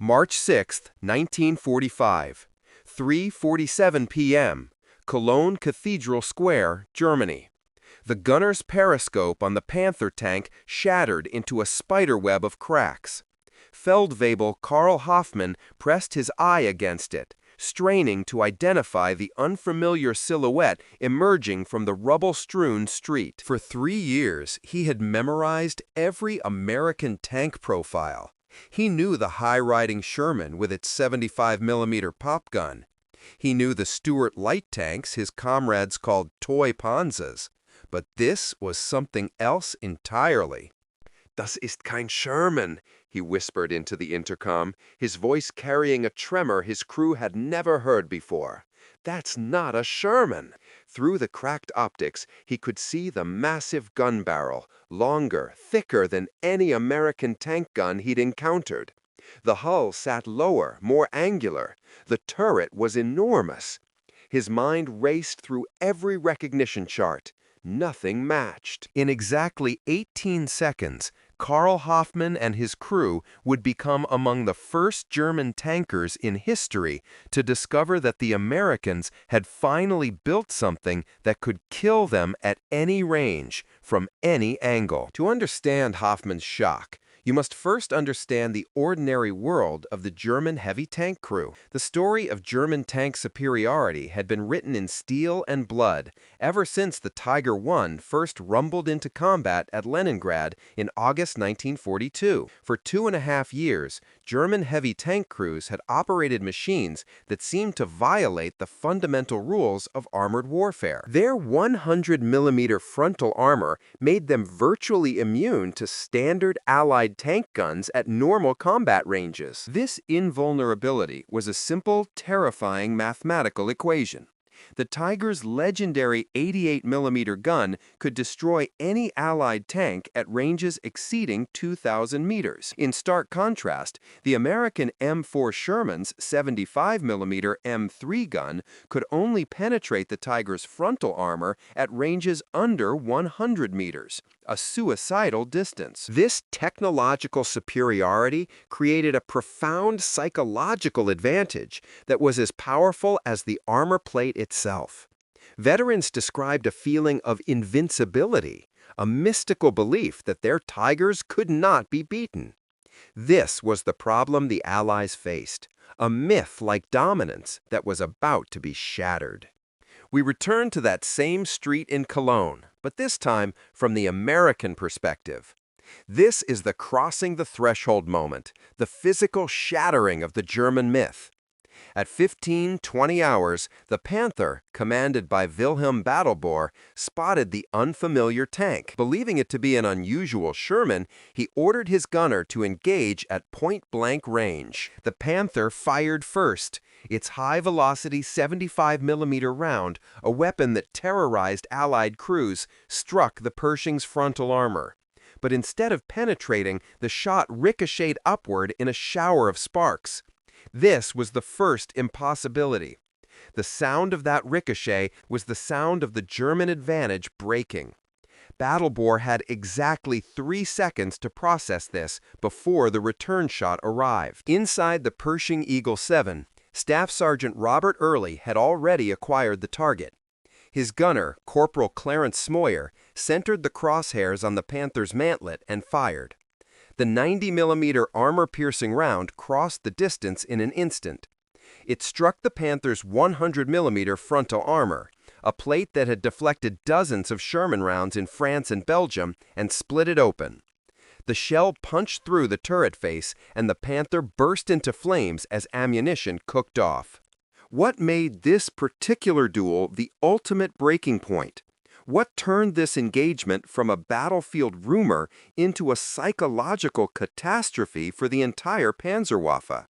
March 6, 1945, 3:47 p.m., Cologne Cathedral Square, Germany. The gunner's periscope on the Panther tank shattered into a spiderweb of cracks. Feldwebel Carl Hoffman pressed his eye against it, straining to identify the unfamiliar silhouette emerging from the rubble-strewn street. For 3 years, he had memorized every American tank profile. He knew the high-riding Sherman with its 75mm pop gun. He knew the Stuart light tanks his comrades called toy Panzers. But this was something else entirely. "Das ist kein Sherman," he whispered into the intercom, his voice carrying a tremor his crew had never heard before. "That's not a Sherman." Through the cracked optics, he could see the massive gun barrel, longer, thicker than any American tank gun he'd encountered. The hull sat lower, more angular. The turret was enormous. His mind raced through every recognition chart. Nothing matched. In exactly 18 seconds, Carl Hoffman and his crew would become among the first German tankers in history to discover that the Americans had finally built something that could kill them at any range, from any angle. To understand Hoffman's shock, you must first understand the ordinary world of the German heavy tank crew. The story of German tank superiority had been written in steel and blood ever since the Tiger I first rumbled into combat at Leningrad in August 1942. For 2.5 years, German heavy tank crews had operated machines that seemed to violate the fundamental rules of armored warfare. Their 100mm frontal armor made them virtually immune to standard Allied tank guns at normal combat ranges. This invulnerability was a simple, terrifying mathematical equation. The Tiger's legendary 88mm gun could destroy any Allied tank at ranges exceeding 2,000 meters. In stark contrast, the American M4 Sherman's 75mm M3 gun could only penetrate the Tiger's frontal armor at ranges under 100 meters, a suicidal distance. This technological superiority created a profound psychological advantage that was as powerful as the armor plate itself. Veterans described a feeling of invincibility, a mystical belief that their Tigers could not be beaten. This was the problem the Allies faced, a myth-like dominance that was about to be shattered. We return to that same street in Cologne, but this time from the American perspective. This is the crossing the threshold moment, the physical shattering of the German myth. At 15:20 hours, the Panther, commanded by Wilhelm Battlebohr, spotted the unfamiliar tank. Believing it to be an unusual Sherman, he ordered his gunner to engage at point-blank range. The Panther fired first. Its high-velocity 75mm round, a weapon that terrorized Allied crews, struck the Pershing's frontal armor. But instead of penetrating, the shot ricocheted upward in a shower of sparks. This was the first impossibility. The sound of that ricochet was the sound of the German advantage breaking. Battlebohr had exactly 3 seconds to process this before the return shot arrived. Inside the Pershing Eagle 7, Staff Sergeant Robert Early had already acquired the target. His gunner, Corporal Clarence Smoyer, centered the crosshairs on the Panther's mantlet and fired. The 90mm armor-piercing round crossed the distance in an instant. It struck the Panther's 100mm frontal armor, a plate that had deflected dozens of Sherman rounds in France and Belgium, and split it open. The shell punched through the turret face, and the Panther burst into flames as ammunition cooked off. What made this particular duel the ultimate breaking point? What turned this engagement from a battlefield rumor into a psychological catastrophe for the entire Panzerwaffe?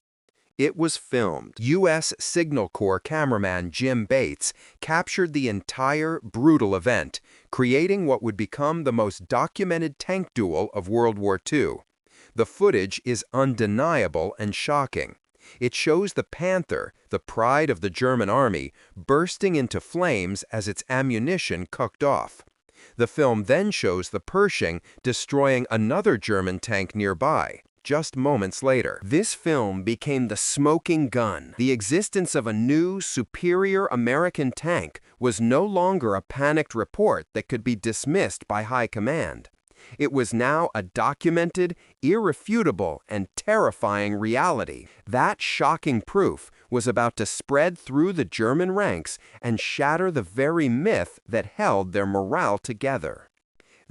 It was filmed. U.S. Signal Corps cameraman Jim Bates captured the entire brutal event, creating what would become the most documented tank duel of World War II. The footage is undeniable and shocking. It shows the Panther, the pride of the German army, bursting into flames as its ammunition cooked off. The film then shows the Pershing destroying another German tank nearby, just moments later. This film became the smoking gun. The existence of a new, superior American tank was no longer a panicked report that could be dismissed by high command. It was now a documented, irrefutable, and terrifying reality. That shocking proof was about to spread through the German ranks and shatter the very myth that held their morale together.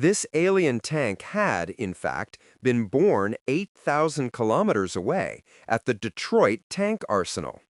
This alien tank had, in fact, been born 8,000 kilometers away at the Detroit Tank Arsenal.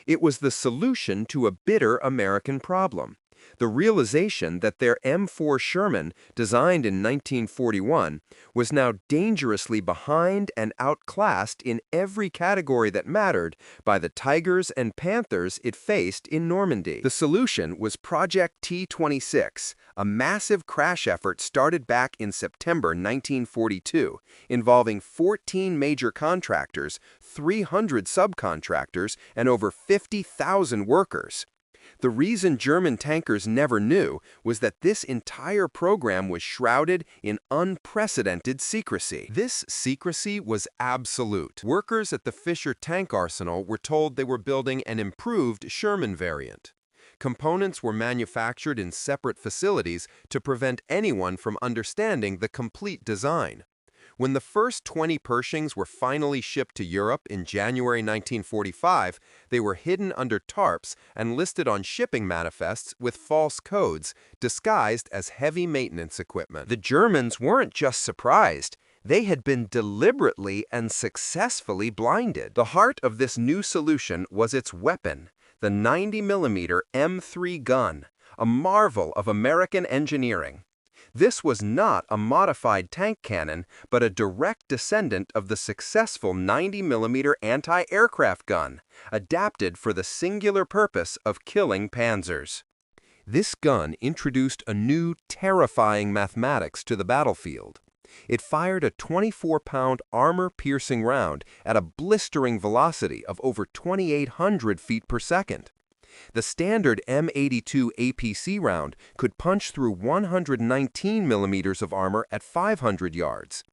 It was the solution to a bitter American problem. The realization that their M4 Sherman, designed in 1941, was now dangerously behind and outclassed in every category that mattered by the Tigers and Panthers it faced in Normandy. The solution was Project T26, a massive crash effort started back in September 1942, involving 14 major contractors, 300 subcontractors, and over 50,000 workers. The reason German tankers never knew was that this entire program was shrouded in unprecedented secrecy. This secrecy was absolute. Workers at the Fisher Tank Arsenal were told they were building an improved Sherman variant. Components were manufactured in separate facilities to prevent anyone from understanding the complete design. When the first 20 Pershings were finally shipped to Europe in January 1945, they were hidden under tarps and listed on shipping manifests with false codes, disguised as heavy maintenance equipment. The Germans weren't just surprised. They had been deliberately and successfully blinded. The heart of this new solution was its weapon, the 90mm M3 gun, a marvel of American engineering. This was not a modified tank cannon, but a direct descendant of the successful 90mm anti-aircraft gun, adapted for the singular purpose of killing panzers. This gun introduced a new, terrifying mathematics to the battlefield. It fired a 24-pound armor-piercing round at a blistering velocity of over 2,800 feet per second. The standard M82 APC round could punch through 119 millimeters of armor at 500 yards.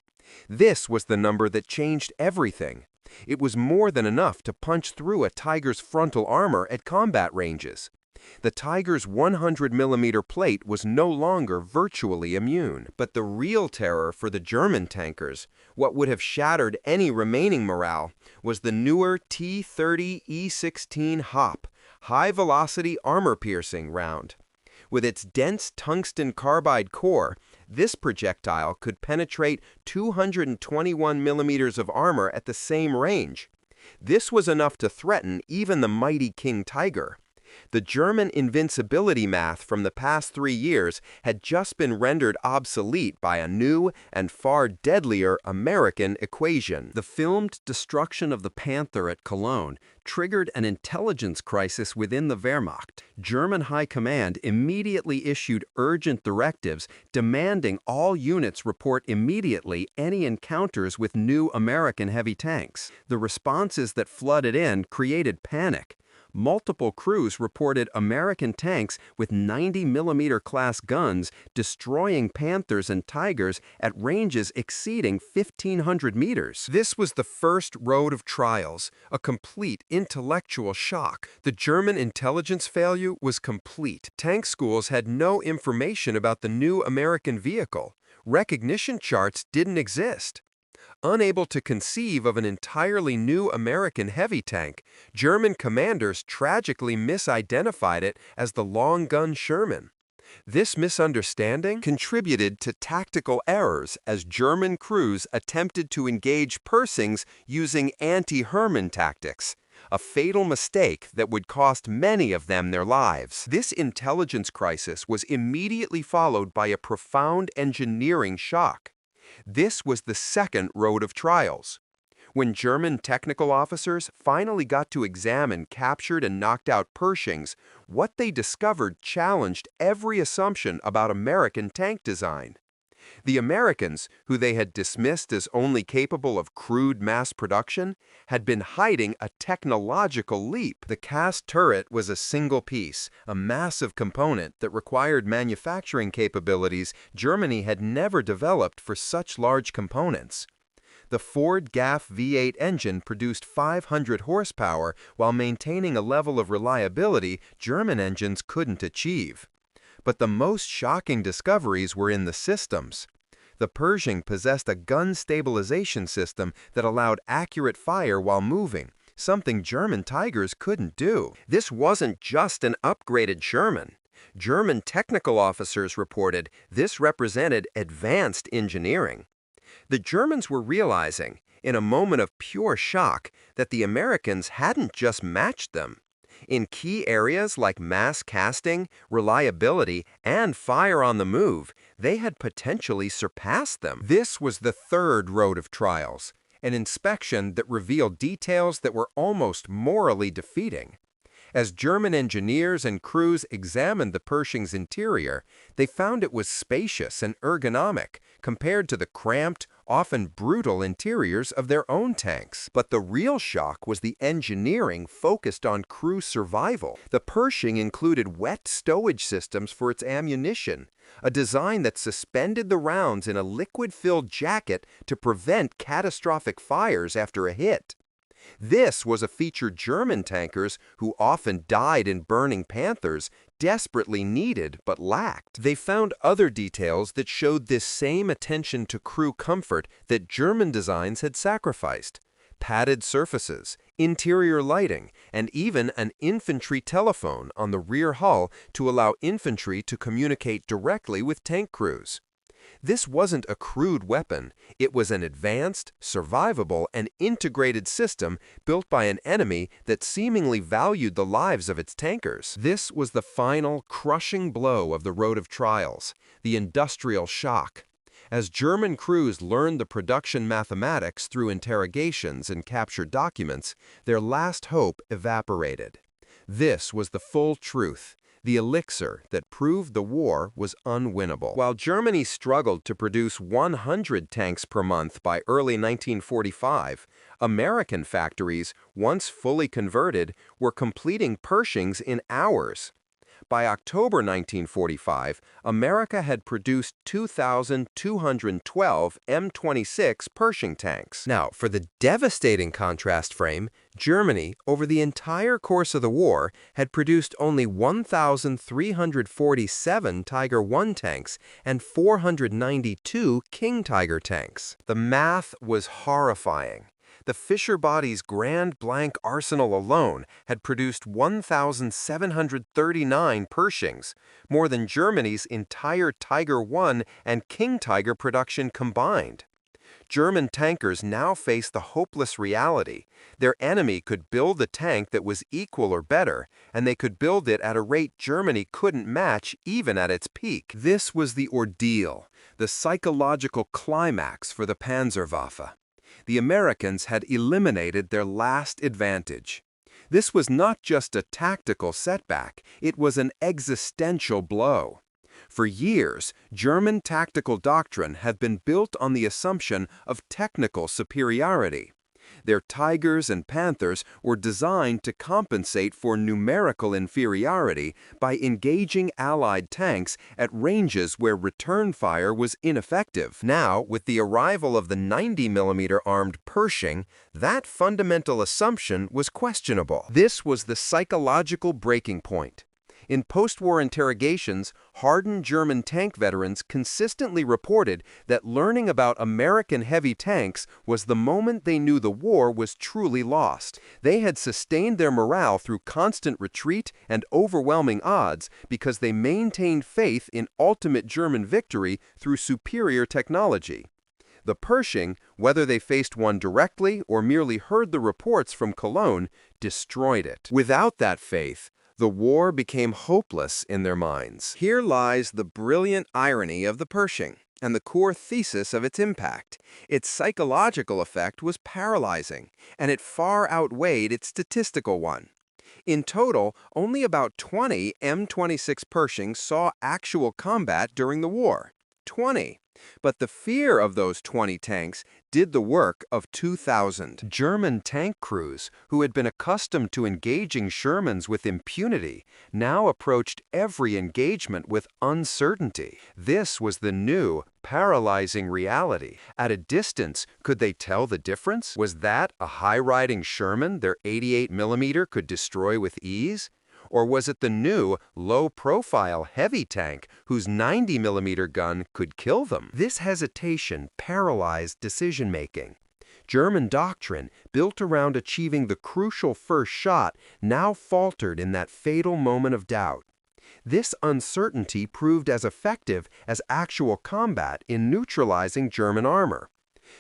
This was the number that changed everything. It was more than enough to punch through a Tiger's frontal armor at combat ranges. The Tiger's 100mm plate was no longer virtually immune. But the real terror for the German tankers, what would have shattered any remaining morale, was the newer T30 E16 HOP, high-velocity armor-piercing round. With its dense tungsten carbide core, this projectile could penetrate 221 millimeters of armor at the same range. This was enough to threaten even the mighty King Tiger. The German invincibility math from the past 3 years had just been rendered obsolete by a new and far deadlier American equation. The filmed destruction of the Panther at Cologne triggered an intelligence crisis within the Wehrmacht. German high command immediately issued urgent directives demanding all units report immediately any encounters with new American heavy tanks. The responses that flooded in created panic. Multiple crews reported American tanks with 90mm class guns destroying Panthers and Tigers at ranges exceeding 1,500 meters. This was the first road of trials, a complete intellectual shock. The German intelligence failure was complete. Tank schools had no information about the new American vehicle. Recognition charts didn't exist. Unable to conceive of an entirely new American heavy tank, German commanders tragically misidentified it as the long-gun Sherman. This misunderstanding contributed to tactical errors as German crews attempted to engage Pershings using anti-Hermann tactics, a fatal mistake that would cost many of them their lives. This intelligence crisis was immediately followed by a profound engineering shock. This was the second road of trials. When German technical officers finally got to examine captured and knocked out Pershings, what they discovered challenged every assumption about American tank design. The Americans, who they had dismissed as only capable of crude mass production, had been hiding a technological leap. The cast turret was a single piece, a massive component that required manufacturing capabilities Germany had never developed for such large components. The Ford GAF V8 engine produced 500 horsepower while maintaining a level of reliability German engines couldn't achieve. But the most shocking discoveries were in the systems. The Pershing possessed a gun stabilization system that allowed accurate fire while moving, something German Tigers couldn't do. This wasn't just an upgraded Sherman. German technical officers reported this represented advanced engineering. The Germans were realizing, in a moment of pure shock, that the Americans hadn't just matched them. In key areas like mass casting, reliability, and fire on the move, they had potentially surpassed them. This was the third road of trials, an inspection that revealed details that were almost morally defeating. As German engineers and crews examined the Pershing's interior, they found it was spacious and ergonomic compared to the cramped, often brutal interiors of their own tanks. But the real shock was the engineering focused on crew survival. The Pershing included wet stowage systems for its ammunition, a design that suspended the rounds in a liquid-filled jacket to prevent catastrophic fires after a hit. This was a feature German tankers, who often died in burning Panthers, desperately needed but lacked. They found other details that showed this same attention to crew comfort that German designs had sacrificed: padded surfaces, interior lighting, and even an infantry telephone on the rear hull to allow infantry to communicate directly with tank crews. This wasn't a crude weapon. It was an advanced, survivable, and integrated system built by an enemy that seemingly valued the lives of its tankers. This was the final, crushing blow of the road of trials, the industrial shock. As German crews learned the production mathematics through interrogations and captured documents, their last hope evaporated. This was the full truth, the elixir that proved the war was unwinnable. While Germany struggled to produce 100 tanks per month by early 1945, American factories, once fully converted, were completing Pershings in hours. By October 1945, America had produced 2,212 M26 Pershing tanks. Now, for the devastating contrast frame, Germany, over the entire course of the war, had produced only 1,347 Tiger I tanks and 492 King Tiger tanks. The math was horrifying. The Fisher Body's Grand Blank arsenal alone had produced 1,739 Pershings, more than Germany's entire Tiger I and King Tiger production combined. German tankers now faced the hopeless reality. Their enemy could build a tank that was equal or better, and they could build it at a rate Germany couldn't match even at its peak. This was the ordeal, the psychological climax for the Panzerwaffe. The Americans had eliminated their last advantage. This was not just a tactical setback, it was an existential blow. For years, German tactical doctrine had been built on the assumption of technical superiority. Their Tigers and Panthers were designed to compensate for numerical inferiority by engaging Allied tanks at ranges where return fire was ineffective. Now, with the arrival of the 90mm armed Pershing, that fundamental assumption was questionable. This was the psychological breaking point. In post-war interrogations, hardened German tank veterans consistently reported that learning about American heavy tanks was the moment they knew the war was truly lost. They had sustained their morale through constant retreat and overwhelming odds because they maintained faith in ultimate German victory through superior technology. The Pershing, whether they faced one directly or merely heard the reports from Cologne, destroyed it. Without that faith, the war became hopeless in their minds. Here lies the brilliant irony of the Pershing and the core thesis of its impact. Its psychological effect was paralyzing, and it far outweighed its statistical one. In total, only about 20 M26 Pershings saw actual combat during the war. 20. But the fear of those 20 tanks did the work of 2,000. German tank crews, who had been accustomed to engaging Shermans with impunity, now approached every engagement with uncertainty. This was the new, paralyzing reality. At a distance, could they tell the difference? Was that a high-riding Sherman their 88mm could destroy with ease? Or was it the new, low-profile heavy tank whose 90mm gun could kill them? This hesitation paralyzed decision-making. German doctrine, built around achieving the crucial first shot, now faltered in that fatal moment of doubt. This uncertainty proved as effective as actual combat in neutralizing German armor.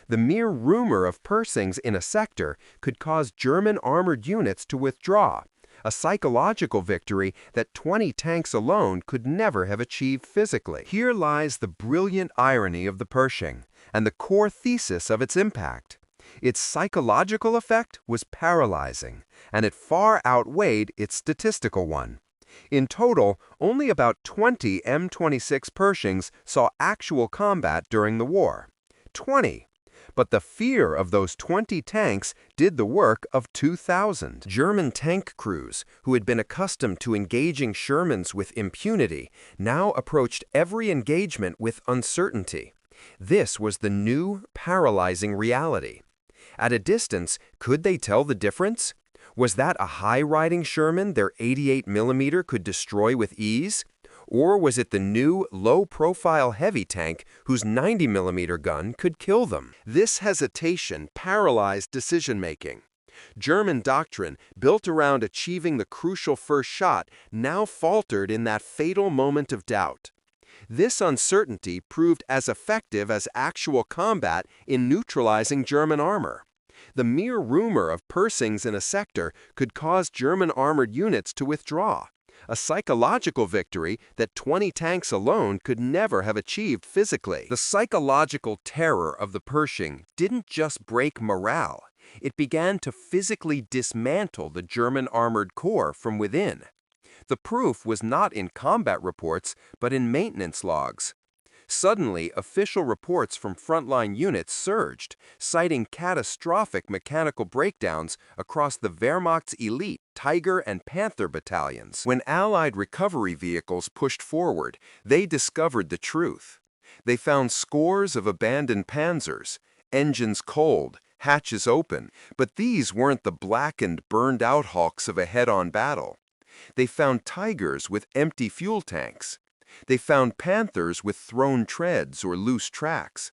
The mere rumor of Pershings in a sector could cause German armored units to withdraw, a psychological victory that 20 tanks alone could never have achieved physically. Here lies the brilliant irony of the Pershing and the core thesis of its impact. Its psychological effect was paralyzing, and it far outweighed its statistical one. In total, only about 20 M26 Pershings saw actual combat during the war. 20! But the fear of those 20 tanks did the work of 2,000. German tank crews, who had been accustomed to engaging Shermans with impunity, now approached every engagement with uncertainty. This was the new, paralyzing reality. At a distance, could they tell the difference? Was that a high-riding Sherman their 88mm could destroy with ease? Or was it the new, low-profile heavy tank whose 90mm gun could kill them? This hesitation paralyzed decision-making. German doctrine, built around achieving the crucial first shot, now faltered in that fatal moment of doubt. This uncertainty proved as effective as actual combat in neutralizing German armor. The mere rumor of Pershings in a sector could cause German armored units to withdraw, a psychological victory that 20 tanks alone could never have achieved physically. The psychological terror of the Pershing didn't just break morale, it began to physically dismantle the German armored corps from within. The proof was not in combat reports, but in maintenance logs. Suddenly, official reports from frontline units surged, citing catastrophic mechanical breakdowns across the Wehrmacht's elite Tiger and Panther battalions. When Allied recovery vehicles pushed forward, they discovered the truth. They found scores of abandoned panzers, engines cold, hatches open, but these weren't the blackened, burned-out hulks of a head-on battle. They found Tigers with empty fuel tanks. They found Panthers with thrown treads or loose tracks.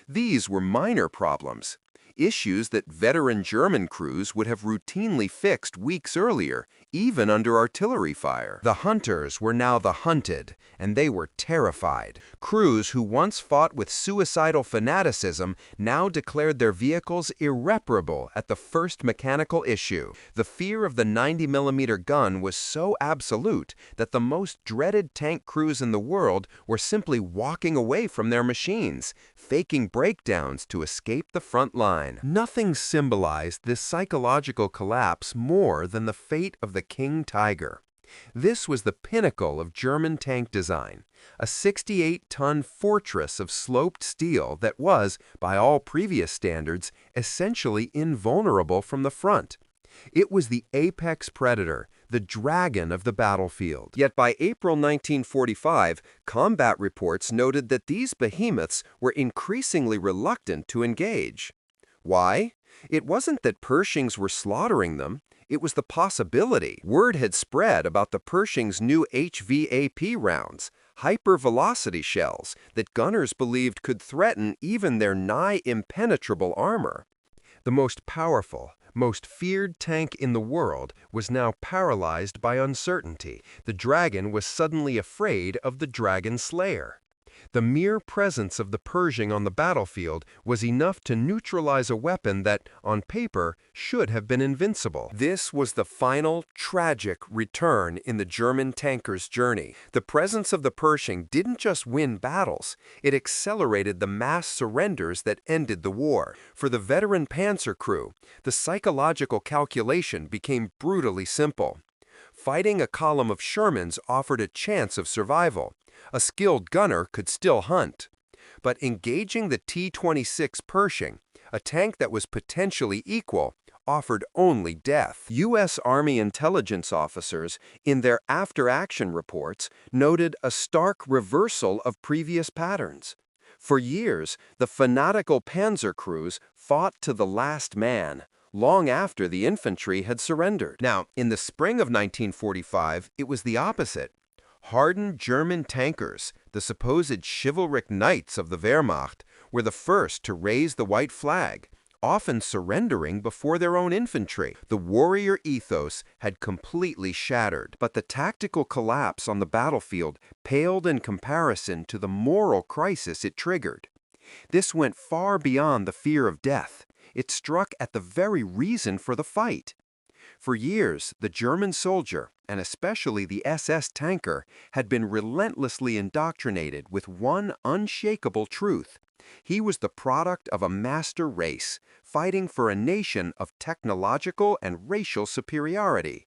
These were minor problems, issues that veteran German crews would have routinely fixed weeks earlier, even under artillery fire. The hunters were now the hunted, and they were terrified. Crews who once fought with suicidal fanaticism now declared their vehicles irreparable at the first mechanical issue. The fear of the 90mm gun was so absolute that the most dreaded tank crews in the world were simply walking away from their machines, faking breakdowns to escape the front line. Nothing symbolized this psychological collapse more than the fate of the King Tiger. This was the pinnacle of German tank design, a 68-ton fortress of sloped steel that was, by all previous standards, essentially invulnerable from the front. It was the apex predator, the dragon of the battlefield. Yet by April 1945, combat reports noted that these behemoths were increasingly reluctant to engage. Why? It wasn't that Pershings were slaughtering them. It was the possibility. Word had spread about the Pershing's new HVAP rounds, hypervelocity shells, that gunners believed could threaten even their nigh impenetrable armor. The most powerful, most feared tank in the world was now paralyzed by uncertainty. The dragon was suddenly afraid of the dragon slayer. The mere presence of the Pershing on the battlefield was enough to neutralize a weapon that, on paper, should have been invincible. This was the final, tragic return in the German tanker's journey. The presence of the Pershing didn't just win battles, it accelerated the mass surrenders that ended the war. For the veteran Panzer crew, the psychological calculation became brutally simple. Fighting a column of Shermans offered a chance of survival. A skilled gunner could still hunt. But engaging the T-26 Pershing, a tank that was potentially equal, offered only death. U.S. Army intelligence officers, in their after-action reports, noted a stark reversal of previous patterns. For years, the fanatical panzer crews fought to the last man, long after the infantry had surrendered. Now, in the spring of 1945, it was the opposite. Hardened German tankers, the supposed chivalric knights of the Wehrmacht, were the first to raise the white flag, often surrendering before their own infantry. The warrior ethos had completely shattered, but the tactical collapse on the battlefield paled in comparison to the moral crisis it triggered. This went far beyond the fear of death. It struck at the very reason for the fight. For years, the German soldier, and especially the SS tanker, had been relentlessly indoctrinated with one unshakable truth. He was the product of a master race, fighting for a nation of technological and racial superiority.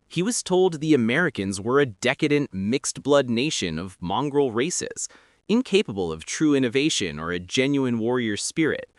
He was told the Americans were a decadent, mixed-blood nation of mongrel races, incapable of true innovation or a genuine warrior spirit.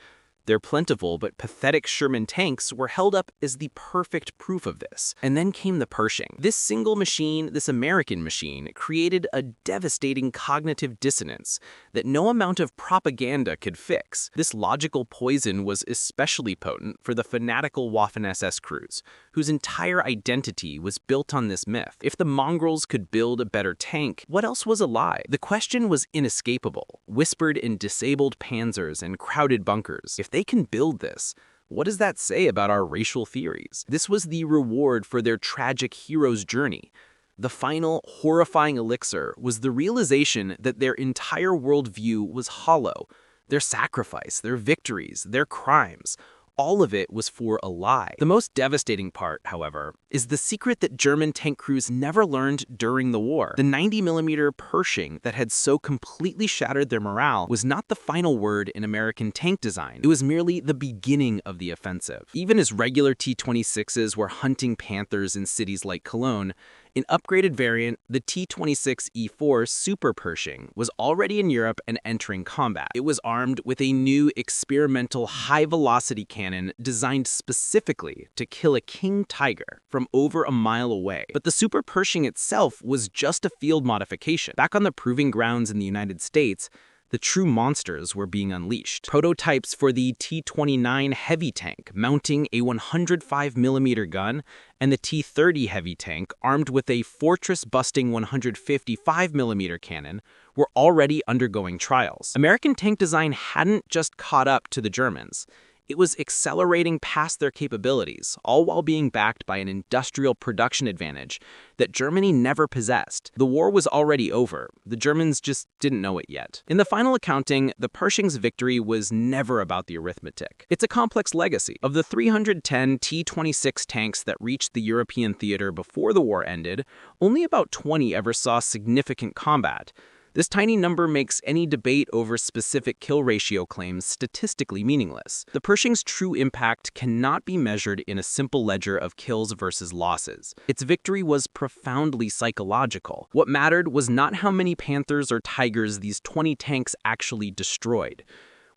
Their plentiful but pathetic Sherman tanks were held up as the perfect proof of this. And then came the Pershing. This single machine, this American machine, created a devastating cognitive dissonance that no amount of propaganda could fix. This logical poison was especially potent for the fanatical Waffen-SS crews, whose entire identity was built on this myth. If the mongrels could build a better tank, what else was a lie? The question was inescapable, whispered in disabled panzers and crowded bunkers. If they can build this, what does that say about our racial theories? This was the reward for their tragic hero's journey. The final, horrifying elixir was the realization that their entire worldview was hollow. Their sacrifice, their victories, their crimes, all of it was for a lie. The most devastating part, however, is the secret that German tank crews never learned during the war. The 90mm Pershing that had so completely shattered their morale was not the final word in American tank design. It was merely the beginning of the offensive. Even as regular T-26s were hunting Panthers in cities like Cologne, an upgraded variant, the T26E4 Super Pershing, was already in Europe and entering combat. It was armed with a new experimental high-velocity cannon designed specifically to kill a king tiger from over a mile away. But the Super Pershing itself was just a field modification. Back on the proving grounds in the United States, the true monsters were being unleashed. Prototypes for the T-29 heavy tank, mounting a 105mm gun, and the T-30 heavy tank, armed with a fortress-busting 155mm cannon, were already undergoing trials. American tank design hadn't just caught up to the Germans. It was accelerating past their capabilities, all while being backed by an industrial production advantage that Germany never possessed. The war was already over. The Germans just didn't know it yet. In the final accounting, the Pershing's victory was never about the arithmetic. It's a complex legacy. Of the 310 T-26 tanks that reached the European theater before the war ended, only about 20 ever saw significant combat. This tiny number makes any debate over specific kill ratio claims statistically meaningless. The Pershing's true impact cannot be measured in a simple ledger of kills versus losses. Its victory was profoundly psychological. What mattered was not how many Panthers or Tigers these 20 tanks actually destroyed.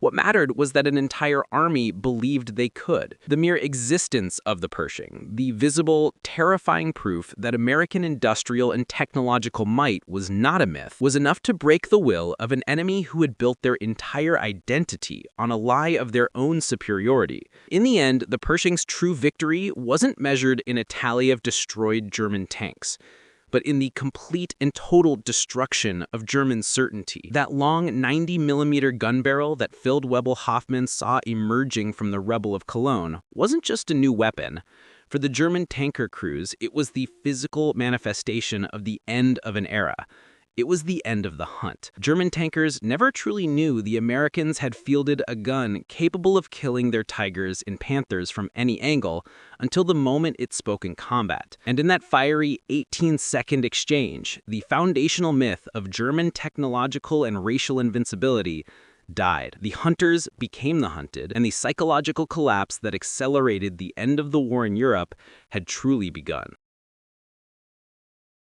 What mattered was that an entire army believed they could. The mere existence of the Pershing, the visible, terrifying proof that American industrial and technological might was not a myth, was enough to break the will of an enemy who had built their entire identity on a lie of their own superiority. In the end, the Pershing's true victory wasn't measured in a tally of destroyed German tanks, but in the complete and total destruction of German certainty. That long 90mm gun barrel that Feldwebel Hoffman saw emerging from the rebel of Cologne wasn't just a new weapon. For the German tanker crews, it was the physical manifestation of the end of an era. It was the end of the hunt. German tankers never truly knew the Americans had fielded a gun capable of killing their Tigers and Panthers from any angle until the moment it spoke in combat. And in that fiery 18-second exchange, the foundational myth of German technological and racial invincibility died. The hunters became the hunted, and the psychological collapse that accelerated the end of the war in Europe had truly begun.